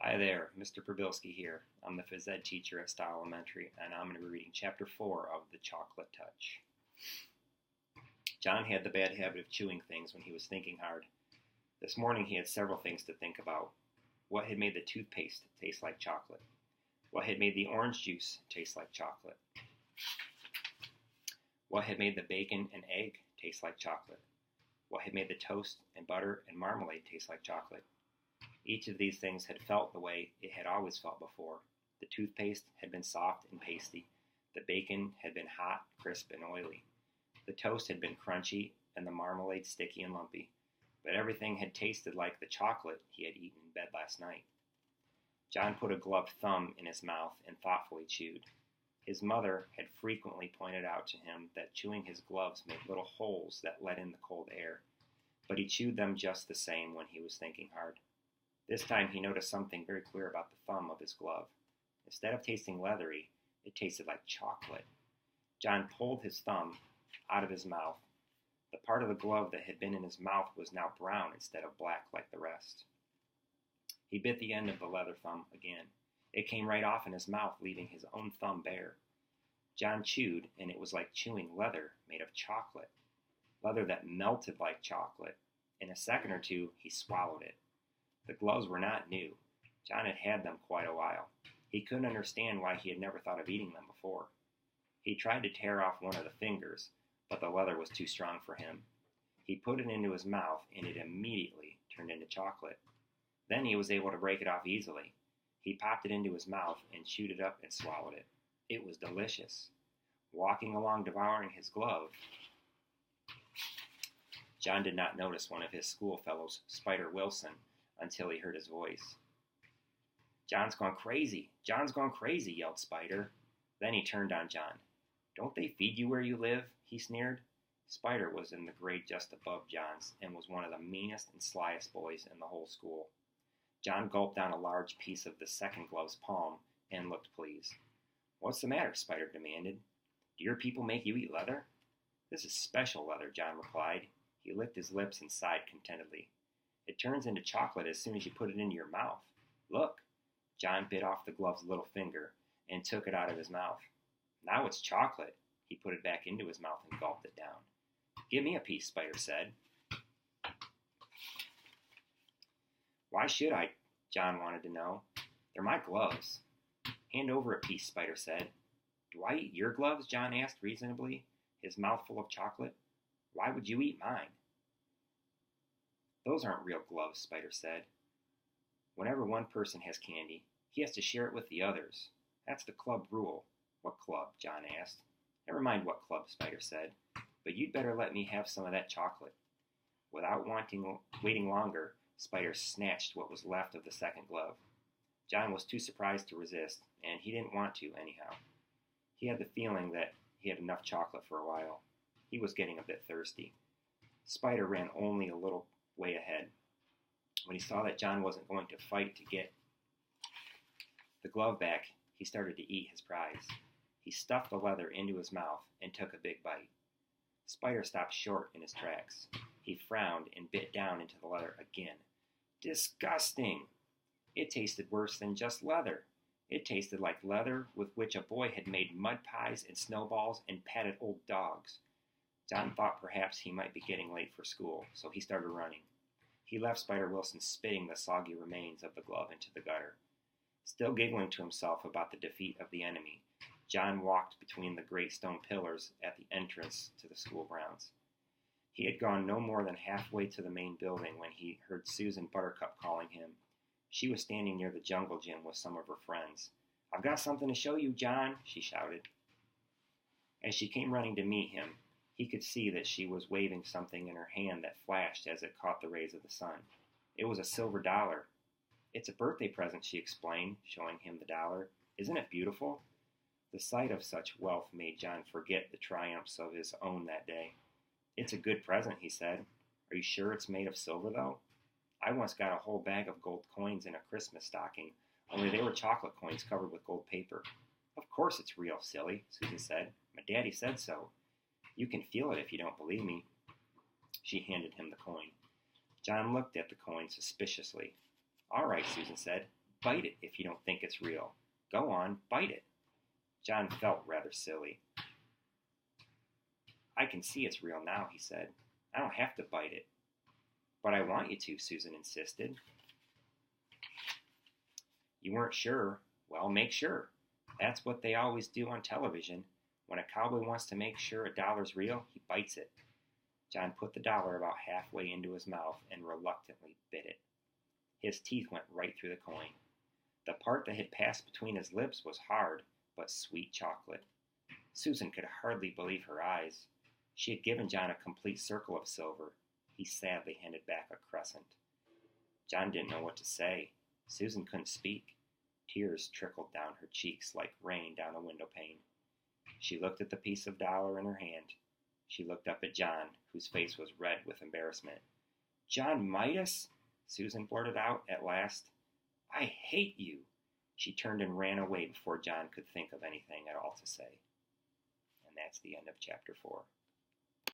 Hi there, Mr. Probilski here. I'm the phys ed teacher at Style Elementary, and I'm going to be reading Chapter 4 of The Chocolate Touch. John had the bad habit of chewing things when he was thinking hard. This morning he had several things to think about. What had made the toothpaste taste like chocolate? What had made the orange juice taste like chocolate? What had made the bacon and egg taste like chocolate? What had made the toast and butter and marmalade taste like chocolate? Each of these things had felt the way it had always felt before. The toothpaste had been soft and pasty. The bacon had been hot, crisp, and oily. The toast had been crunchy, and the marmalade sticky and lumpy. But everything had tasted like the chocolate he had eaten in bed last night. John put a gloved thumb in his mouth and thoughtfully chewed. His mother had frequently pointed out to him that chewing his gloves made little holes that let in the cold air, but he chewed them just the same when he was thinking hard. This time he noticed something very queer about the thumb of his glove. Instead of tasting leathery, it tasted like chocolate. John pulled his thumb out of his mouth. The part of the glove that had been in his mouth was now brown instead of black like the rest. He bit the end of the leather thumb again. It came right off in his mouth, leaving his own thumb bare. John chewed, and it was like chewing leather made of chocolate. Leather that melted like chocolate. In a second or two, he swallowed it. The gloves were not new. John had had them quite a while. He couldn't understand why he had never thought of eating them before. He tried to tear off one of the fingers, but the leather was too strong for him. He put it into his mouth, and it immediately turned into chocolate. Then he was able to break it off easily. He popped it into his mouth and chewed it up and swallowed it. It was delicious. Walking along devouring his glove, John did not notice one of his schoolfellows, Spider Wilson, until he heard his voice. "John's gone crazy! John's gone crazy!" yelled Spider. Then he turned on John. "Don't they feed you where you live?" he sneered. Spider was in the grade just above John's and was one of the meanest and slyest boys in the whole school. John gulped down a large piece of the second glove's palm and looked pleased. "What's the matter?" Spider demanded. "Do your people make you eat leather?" "This is special leather," John replied. He licked his lips and sighed contentedly. "It turns into chocolate as soon as you put it into your mouth. Look." John bit off the glove's little finger and took it out of his mouth. "Now it's chocolate." He put it back into his mouth and gulped it down. "Give me a piece," Spider said. "Why should I?" John wanted to know. "They're my gloves." "Hand over a piece," Spider said. "Do I eat your gloves?" John asked reasonably, his mouth full of chocolate. "Why would you eat mine?" "Those aren't real gloves," Spider said. "Whenever one person has candy, he has to share it with the others. That's the club rule." "What club?" John asked. "Never mind what club," Spider said. "But you'd better let me have some of that chocolate." Without waiting longer, Spider snatched what was left of the second glove. John was too surprised to resist, and he didn't want to anyhow. He had the feeling that he had enough chocolate for a while. He was getting a bit thirsty. Spider ran only a little way ahead. When he saw that John wasn't going to fight to get the glove back, he started to eat his prize. He stuffed the leather into his mouth and took a big bite. Spider stopped short in his tracks. He frowned and bit down into the leather again. Disgusting! It tasted worse than just leather. It tasted like leather with which a boy had made mud pies and snowballs and patted old dogs. John thought perhaps he might be getting late for school, so he started running. He left Spider Wilson spitting the soggy remains of the glove into the gutter. Still giggling to himself about the defeat of the enemy, John walked between the great stone pillars at the entrance to the school grounds. He had gone no more than halfway to the main building when he heard Susan Buttercup calling him. She was standing near the jungle gym with some of her friends. "I've got something to show you, John," she shouted. As she came running to meet him, he could see that she was waving something in her hand that flashed as it caught the rays of the sun. It was a silver dollar. "It's a birthday present," she explained, showing him the dollar. "Isn't it beautiful?" The sight of such wealth made John forget the triumphs of his own that day. "It's a good present," he said. "Are you sure it's made of silver, though? I once got a whole bag of gold coins in a Christmas stocking, only they were chocolate coins covered with gold paper." "Of course it's real, silly," Susan said. "My daddy said so. You can feel it if you don't believe me." She handed him the coin. John looked at the coin suspiciously. "All right," Susan said. Bite it if you don't think it's real. Go on, bite it. John felt rather silly. I can see it's real now, he said. I don't have to bite it. But I want you to, Susan insisted. You weren't sure. Well, make sure. That's what they always do on television. When a cowboy wants to make sure a dollar's real, he bites it. John put the dollar about halfway into his mouth and reluctantly bit it. His teeth went right through the coin. The part that had passed between his lips was hard, but sweet chocolate. Susan could hardly believe her eyes. She had given John a complete circle of silver. He sadly handed back a crescent. John didn't know what to say. Susan couldn't speak. Tears trickled down her cheeks like rain down a window pane. She looked at the piece of dollar in her hand. She looked up at John, whose face was red with embarrassment. John Midas? Susan blurted out at last. I hate you. She turned and ran away before John could think of anything at all to say. And that's the end of chapter 4.